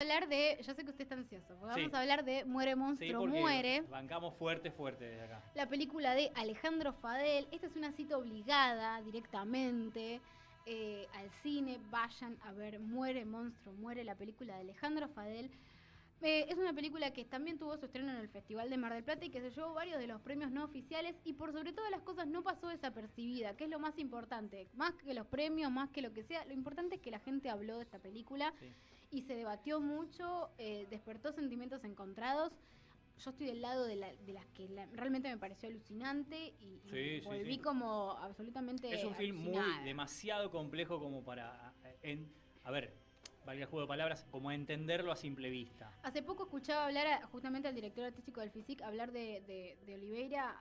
hablar de, yo sé que usted está ansioso, porque Sí. vamos a hablar de Muere Sí, Monstruo porque Muere, bancamos fuerte desde acá. la película de Alejandro Fadel. Esta es una cita obligada directamente al cine. Vayan a ver Muere Monstruo Muere, la película de Alejandro Fadel. Es una película que también tuvo su estreno en el Festival de Mar del Plata y que se llevó varios de los premios no oficiales y por sobre todas las cosas no pasó desapercibida, que es lo más importante. Más que los premios, más que lo que sea, lo importante es que la gente habló de esta película Sí. y se debatió mucho, despertó sentimientos encontrados. Yo estoy del lado de las que realmente me pareció alucinante y Sí, sí, volví sí. como absolutamente Es un film alucinada. demasiado complejo como para, a ver, valga el juego de palabras, como entenderlo a simple vista. Hace poco escuchaba hablar justamente al director artístico del FISIC, hablar de Oliveira,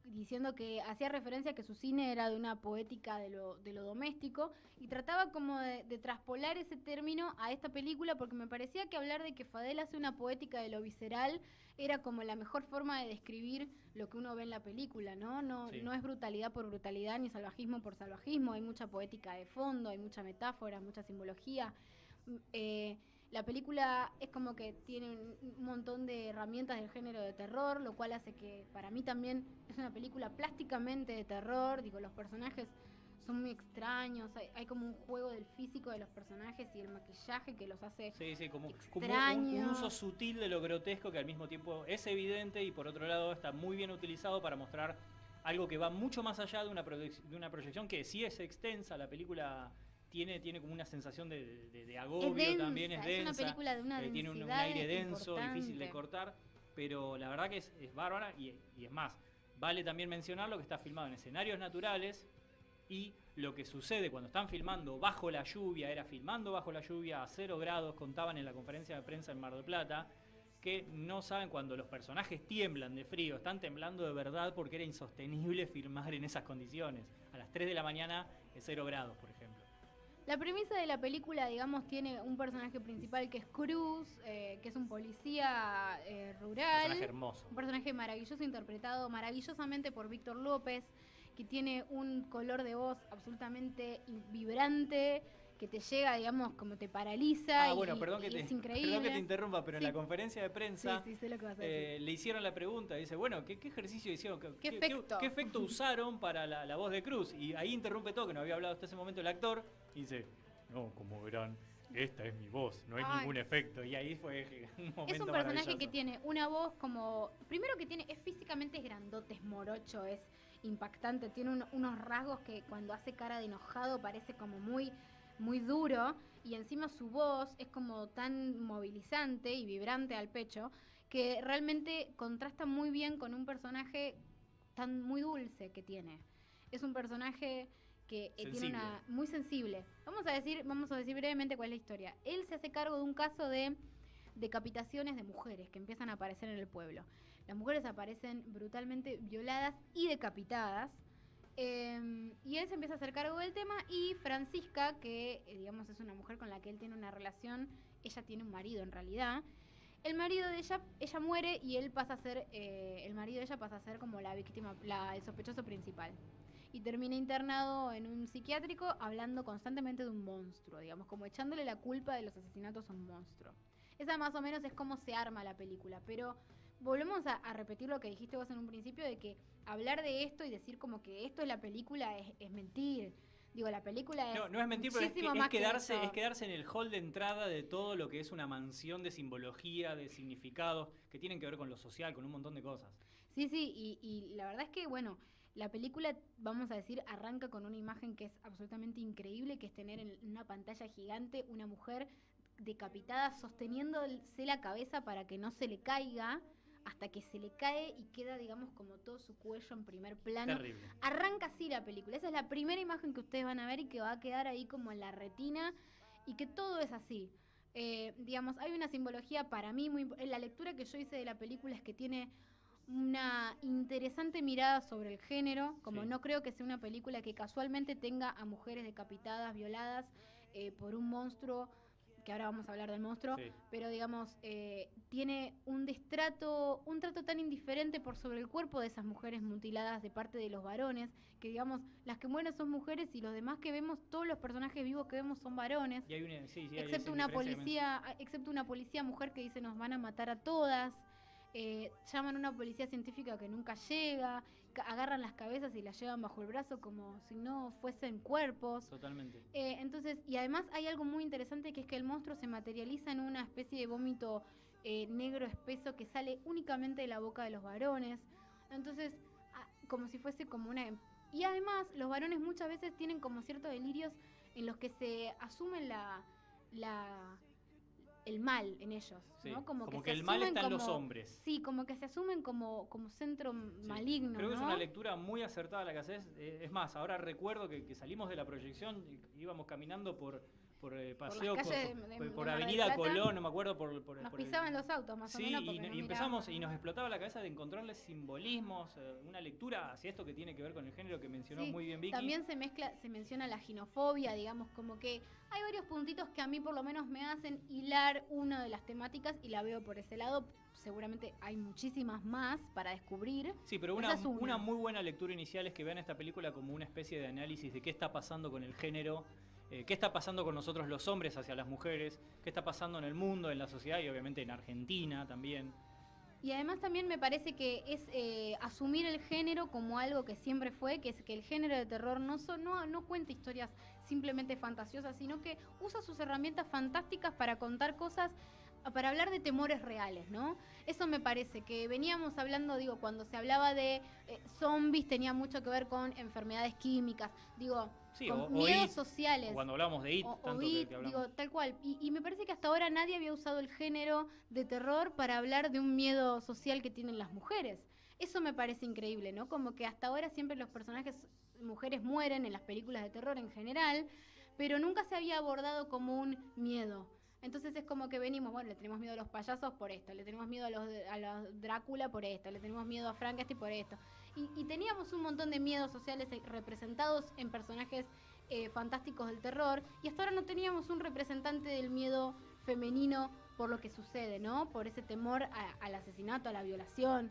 diciendo que hacía referencia a que su cine era de una poética de lo doméstico y trataba como de traspolar ese término a esta película porque me parecía que hablar de que Fadel hace una poética de lo visceral era como la mejor forma de describir lo que uno ve en la película, ¿no? No, Sí. no es brutalidad por brutalidad ni salvajismo por salvajismo, hay mucha poética de fondo, hay mucha metáfora, mucha simbología. La película es como que tiene un montón de herramientas del género de terror, lo cual hace que para mí también es una película plásticamente de terror. Digo, los personajes son muy extraños, hay como un juego del físico de los personajes y el maquillaje que los hace Sí, como extraños. un uso sutil de lo grotesco que al mismo tiempo es evidente y por otro lado está muy bien utilizado para mostrar algo que va mucho más allá de una proyección que sí es extensa. La película tiene como una sensación de agobio, Es densa, también es densa. una película de una Tiene un densidad aire denso, importante. difícil de cortar, pero la verdad que es bárbara y es más, vale también mencionar lo que está filmado en escenarios naturales y lo que sucede cuando están filmando bajo la lluvia, era filmando bajo la lluvia a 0 grados, contaban en la conferencia de prensa en Mar del Plata, que no saben cuando los personajes tiemblan de frío, están temblando de verdad porque era insostenible filmar en esas condiciones. A las 3 de la mañana, 0 grados, por ejemplo. La premisa de la película, digamos, tiene un personaje principal que es Cruz, que es un policía rural. Un personaje hermoso. Un personaje maravilloso, interpretado maravillosamente por Víctor López, que tiene un color de voz absolutamente vibrante, que te llega, digamos, como te paraliza. Bueno, es increíble. Perdón que te interrumpa, pero sí. En la conferencia de prensa sí, sé lo que vas a decir. Le hicieron la pregunta, dice, bueno, ¿qué ejercicio hicieron? ¿Qué efecto usaron para la voz de Cruz? Y ahí interrumpe todo, que no había hablado hasta ese momento el actor, y dice, no, como verán, esta es mi voz, no hay ningún efecto. Y ahí fue un momento es un personaje que tiene una voz como... Primero que es físicamente es grandote, es morocho, es impactante, tiene unos rasgos que cuando hace cara de enojado parece como muy duro, y encima su voz es como tan movilizante y vibrante al pecho que realmente contrasta muy bien con un personaje tan muy dulce que tiene. Es un personaje que tiene una muy sensible. Vamos a decir brevemente cuál es la historia. Él se hace cargo de un caso de decapitaciones de mujeres que empiezan a aparecer en el pueblo. Las mujeres aparecen brutalmente violadas y decapitadas. Y él se empieza a hacer cargo del tema y Francisca, que digamos es una mujer con la que él tiene una relación, ella tiene un marido en realidad. El marido de ella muere y él pasa a ser, el marido de ella pasa a ser como la víctima, el sospechoso principal. Y termina internado en un psiquiátrico hablando constantemente de un monstruo, digamos, como echándole la culpa de los asesinatos a un monstruo. Esa más o menos es cómo se arma la película, pero volvemos a repetir lo que dijiste vos en un principio, de que hablar de esto y decir como que esto es la película es mentir. Digo, la película es... No es mentir, pero es quedarse en el hall de entrada de todo lo que es una mansión de simbología, de significados, que tienen que ver con lo social, con un montón de cosas. Sí, y la verdad es que, bueno, la película, vamos a decir, arranca con una imagen que es absolutamente increíble, que es tener en una pantalla gigante una mujer decapitada sosteniéndose la cabeza para que no se le caiga, hasta que se le cae y queda, digamos, como todo su cuello en primer plano. Terrible. Arranca así la película. Esa es la primera imagen que ustedes van a ver y que va a quedar ahí como en la retina y que todo es así. Digamos, hay una simbología para mí muy... La lectura que yo hice de la película es que tiene una interesante mirada sobre el género, como Sí. no creo que sea una película que casualmente tenga a mujeres decapitadas, violadas por un monstruo que ahora vamos a hablar del monstruo, Sí. pero digamos, tiene un trato tan indiferente por sobre el cuerpo de esas mujeres mutiladas de parte de los varones, que digamos, las que mueren son mujeres y los demás que vemos, todos los personajes vivos que vemos son varones. Y hay una, sí, hay Excepto esa una indiferencia excepto una policía mujer que dice nos van a matar a todas. Llaman a una policía científica que nunca llega, agarran las cabezas y las llevan bajo el brazo como si no fuesen cuerpos. Totalmente. Entonces, y además hay algo muy interesante, que es que el monstruo se materializa en una especie de vómito negro espeso que sale únicamente de la boca de los varones. Entonces, como si fuese como una... Y además, los varones muchas veces tienen como ciertos delirios en los que se asumen el mal en ellos, Sí, ¿no? como se que el mal asumen está en los como- hombres. Sí, como que se asumen como centro Sí. maligno, Creo que ¿no? es una lectura muy acertada la que haces. Es más, ahora recuerdo que salimos de la proyección, íbamos caminando por paseo, las calles de por Mar del Avenida Plata. Colón, no me acuerdo, por Nos por el- pisaban los autos, más o Sí, menos, porque no y empezamos mirábamos. y nos explotaba la cabeza de encontrarle simbolismos, una lectura hacia esto que tiene que ver con el género que mencionó Sí, muy bien Vicky. también se menciona la ginofobia, digamos, como que hay varios puntitos que a mí por lo menos me hacen hilar una de las temáticas y la veo por ese lado. Seguramente hay muchísimas más para descubrir. Sí, pero Esa es una muy buena lectura inicial es que vean esta película como una especie de análisis de qué está pasando con el género, qué está pasando con nosotros los hombres hacia las mujeres, qué está pasando en el mundo, en la sociedad y obviamente en Argentina también. Y además también me parece que es asumir el género como algo que siempre fue, que es que el género de terror no cuenta historias simplemente fantasiosas, sino que usa sus herramientas fantásticas para contar cosas, para hablar de temores reales, ¿no? Eso me parece, que veníamos hablando, digo, cuando se hablaba de zombies tenía mucho que ver con enfermedades químicas, digo, Sí, con o miedos It, sociales. o cuando hablamos de It, O tanto It, que hablamos. digo, tal cual. Y me parece que hasta ahora nadie había usado el género de terror para hablar de un miedo social que tienen las mujeres. Eso me parece increíble, ¿no? Como que hasta ahora siempre los personajes mujeres mueren en las películas de terror en general, pero nunca se había abordado como un miedo. Entonces es como que venimos, bueno, le tenemos miedo a los payasos por esto, le tenemos miedo a los Drácula por esto, le tenemos miedo a Frankenstein por esto. Y teníamos un montón de miedos sociales representados en personajes fantásticos del terror, y hasta ahora no teníamos un representante del miedo femenino por lo que sucede, ¿no? Por ese temor al asesinato, a la violación.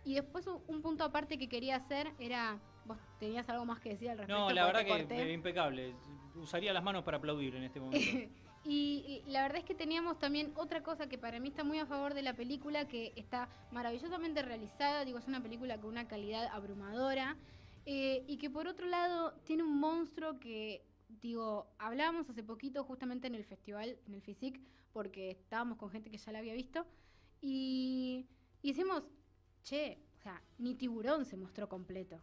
Y después un punto aparte que quería hacer era, vos tenías algo más que decir al respecto. No, la verdad porque te que corté. impecable. Usaría las manos para aplaudir en este momento. Y la verdad es que teníamos también otra cosa que para mí está muy a favor de la película, que está maravillosamente realizada, digo, es una película con una calidad abrumadora, y que por otro lado tiene un monstruo que, digo, hablábamos hace poquito justamente en el festival, en el FISIC, porque estábamos con gente que ya la había visto, y decimos, che, o sea, ni Tiburón se mostró completo.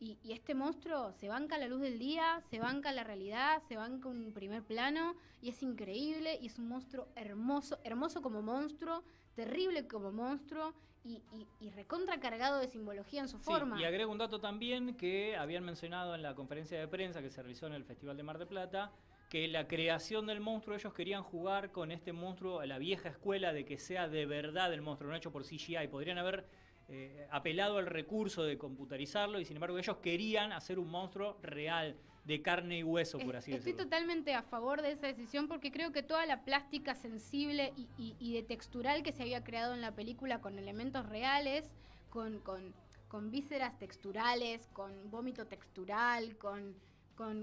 Y este monstruo se banca a la luz del día, se banca la realidad, se banca un primer plano, y es increíble, y es un monstruo hermoso, hermoso como monstruo, terrible como monstruo, y recontra cargado de simbología en su forma. Y agrego un dato también que habían mencionado en la conferencia de prensa que se realizó en el Festival de Mar del Plata, que la creación del monstruo, ellos querían jugar con este monstruo a la vieja escuela de que sea de verdad el monstruo, no hecho por CGI. Podrían haber apelado al recurso de computarizarlo, y sin embargo ellos querían hacer un monstruo real, de carne y hueso, por así Estoy decirlo. totalmente a favor de esa decisión, porque creo que toda la plástica sensible y de textural que se había creado en la película, con elementos reales, con vísceras texturales, con vómito textural, con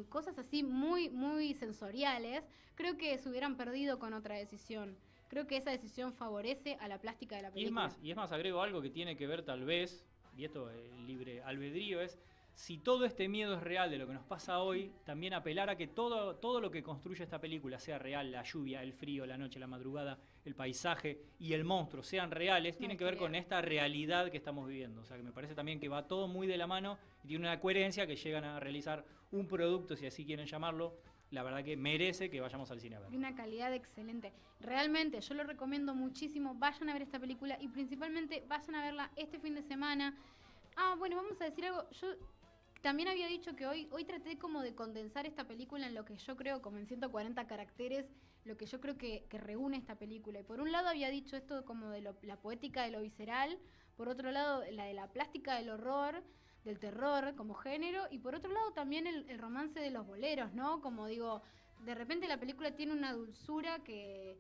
cosas así muy, muy sensoriales, creo que se hubieran perdido con otra decisión. Creo que esa decisión favorece a la plástica de la película. Y es más, agrego algo que tiene que ver tal vez, y esto libre albedrío, es si todo este miedo es real de lo que nos pasa hoy, también apelar a que todo lo que construye esta película sea real, la lluvia, el frío, la noche, la madrugada, el paisaje y el monstruo sean reales, tiene que ver con esta realidad que estamos viviendo. O sea, que me parece también que va todo muy de la mano y tiene una coherencia que llegan a realizar un producto, si así quieren llamarlo, la verdad que merece que vayamos al cine a ver. De una calidad excelente. Realmente, yo lo recomiendo muchísimo. Vayan a ver esta película y principalmente vayan a verla este fin de semana. Bueno, vamos a decir algo. Yo también había dicho que hoy traté como de condensar esta película en lo que yo creo, como en 140 caracteres, lo que yo creo que reúne esta película. Y por un lado había dicho esto como de la poética de lo visceral, por otro lado la de la plástica del horror, del terror como género, y por otro lado también el romance de los boleros, ¿no? Como digo, de repente la película tiene una dulzura que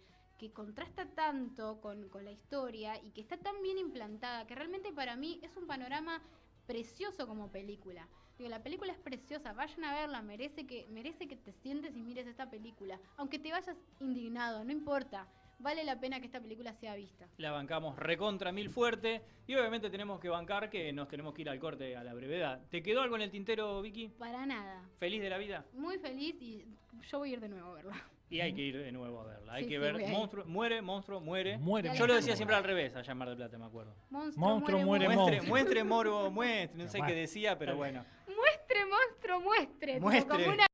contrasta tanto con la historia y que está tan bien implantada que realmente para mí es un panorama precioso como película. Digo, la película es preciosa, vayan a verla, merece que te sientes y mires esta película. Aunque te vayas indignado, no importa, vale la pena que esta película sea vista. La bancamos recontra mil fuerte y obviamente tenemos que bancar que nos tenemos que ir al corte a la brevedad. ¿Te quedó algo en el tintero, Vicky? Para nada. ¿Feliz de la vida? Muy feliz y yo voy a ir de nuevo a verla. Y hay que ir de nuevo a verla. Hay Sí, que sí, ver voy a ir. Monstruo, muere. Muere. Yo lo decía siempre al revés, allá en Mar del Plata, me acuerdo. Monstruo muere, Muestre, morbo, muestre. No sé qué decía, pero bueno. Muestre, monstruo, muestre. Muestre. Como una